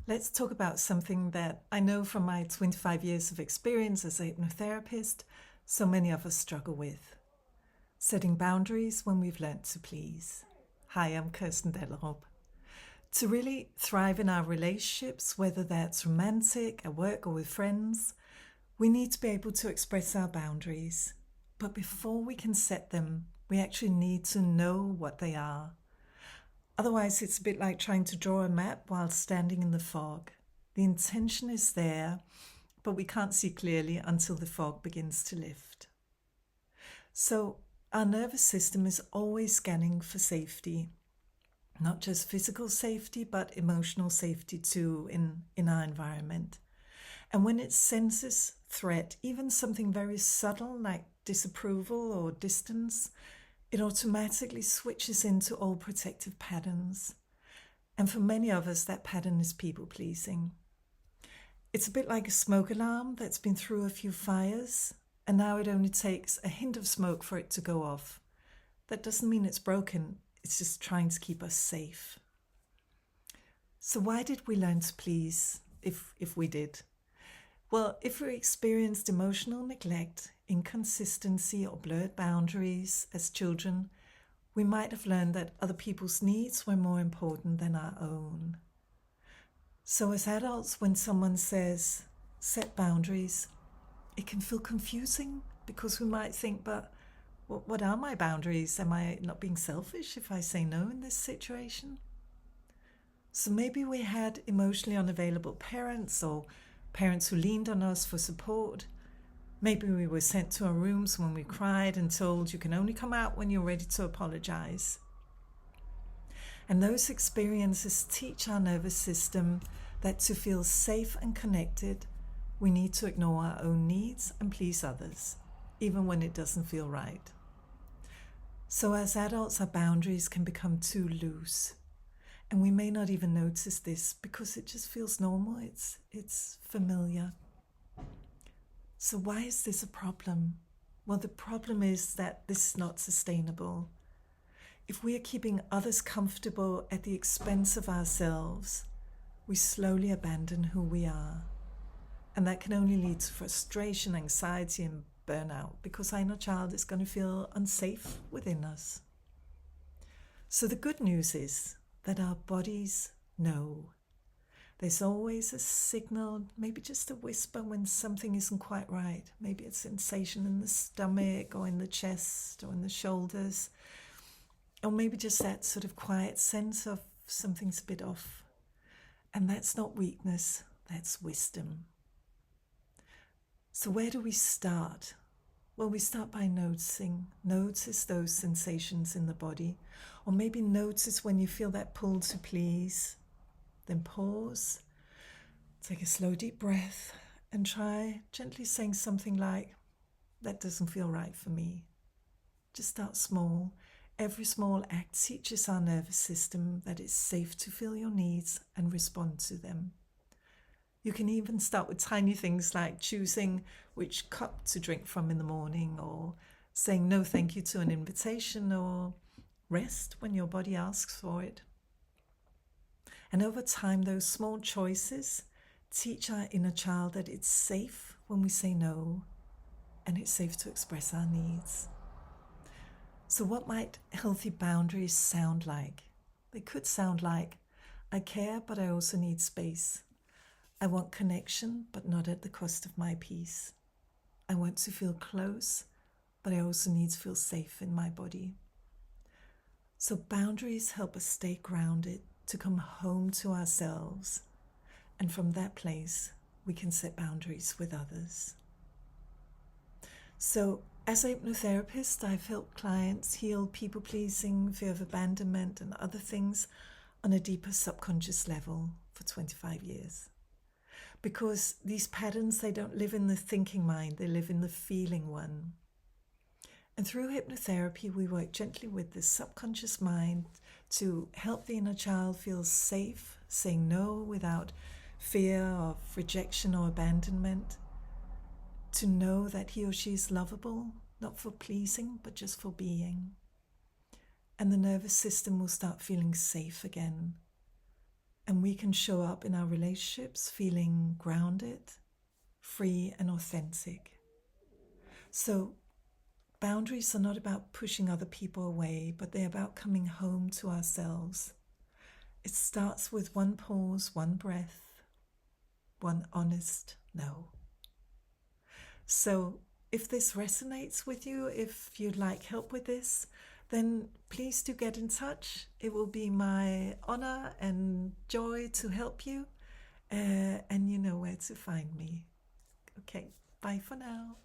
Let's talk about something that I know from my 25 years of experience as a hypnotherapist, so many of us struggle with. Setting boundaries when we've learnt to please. Hi, I'm Kirsten. To really thrive in our relationships, whether that's romantic, at work, or with friends, we need to be able to express our boundaries. But before we can set them, we actually need to know what they are. Otherwise, it's a bit like trying to draw a map while standing in the fog. The intention is there, but we can't see clearly until the fog begins to lift. So, our nervous system is always scanning for safety, not just physical safety, but emotional safety too in our environment. And when it senses threat, even something very subtle like disapproval or distance, it automatically switches into old protective patterns. And for many of us, that pattern is people-pleasing. It's a bit like a smoke alarm that's been through a few fires, and now it only takes a hint of smoke for it to go off. That doesn't mean it's broken, it's just trying to keep us safe. So why did we learn to please, if we did? Well, if we experienced emotional neglect, inconsistency, or blurred boundaries as children, we might have learned that other people's needs were more important than our own. So as adults, when someone says, set boundaries, it can feel confusing because we might think, but what are my boundaries? Am I not being selfish if I say no in this situation? So maybe we had emotionally unavailable parents or parents who leaned on us for support. Maybe we were sent to our rooms when we cried and told you can only come out when you're ready to apologize. And those experiences teach our nervous system that to feel safe and connected, we need to ignore our own needs and please others, even when it doesn't feel right. So as adults, our boundaries can become too loose. And we may not even notice this because it just feels normal, it's familiar. So why is this a problem? Well, the problem is that this is not sustainable. If we are keeping others comfortable at the expense of ourselves, we slowly abandon who we are. And that can only lead to frustration, anxiety, and burnout because our inner child is going to feel unsafe within us. So the good news is that our bodies know. There's always a signal, maybe just a whisper when something isn't quite right. Maybe it's sensation in the stomach or in the chest or in the shoulders. Or maybe just that sort of quiet sense of something's a bit off. And that's not weakness, that's wisdom. So where do we start? Well, we start by noticing. Notice those sensations in the body. Or maybe notice when you feel that pull to please. Then pause, take a slow deep breath and try gently saying something like, that doesn't feel right for me. Just start small. Every small act teaches our nervous system that it's safe to feel your needs and respond to them. You can even start with tiny things like choosing which cup to drink from in the morning or saying no thank you to an invitation or rest when your body asks for it. And over time, those small choices teach our inner child that it's safe when we say no, and it's safe to express our needs. So what might healthy boundaries sound like? They could sound like, I care, but I also need space. I want connection, but not at the cost of my peace. I want to feel close, but I also need to feel safe in my body. So boundaries help us stay grounded, to come home to ourselves. And from that place, we can set boundaries with others. So as a hypnotherapist, I've helped clients heal people-pleasing, fear of abandonment, and other things on a deeper subconscious level for 25 years. Because these patterns, they don't live in the thinking mind, they live in the feeling one. And through hypnotherapy, we work gently with the subconscious mind to help the inner child feel safe, saying no without fear of rejection or abandonment, to know that he or she is lovable, not for pleasing, but just for being. And the nervous system will start feeling safe again. And we can show up in our relationships feeling grounded, free, and authentic. So boundaries are not about pushing other people away, but they're about coming home to ourselves. It starts with one pause, one breath, one honest no. So if this resonates with you, if you'd like help with this, then please do get in touch. It will be my honor and joy to help you. And you know where to find me. Okay, bye for now.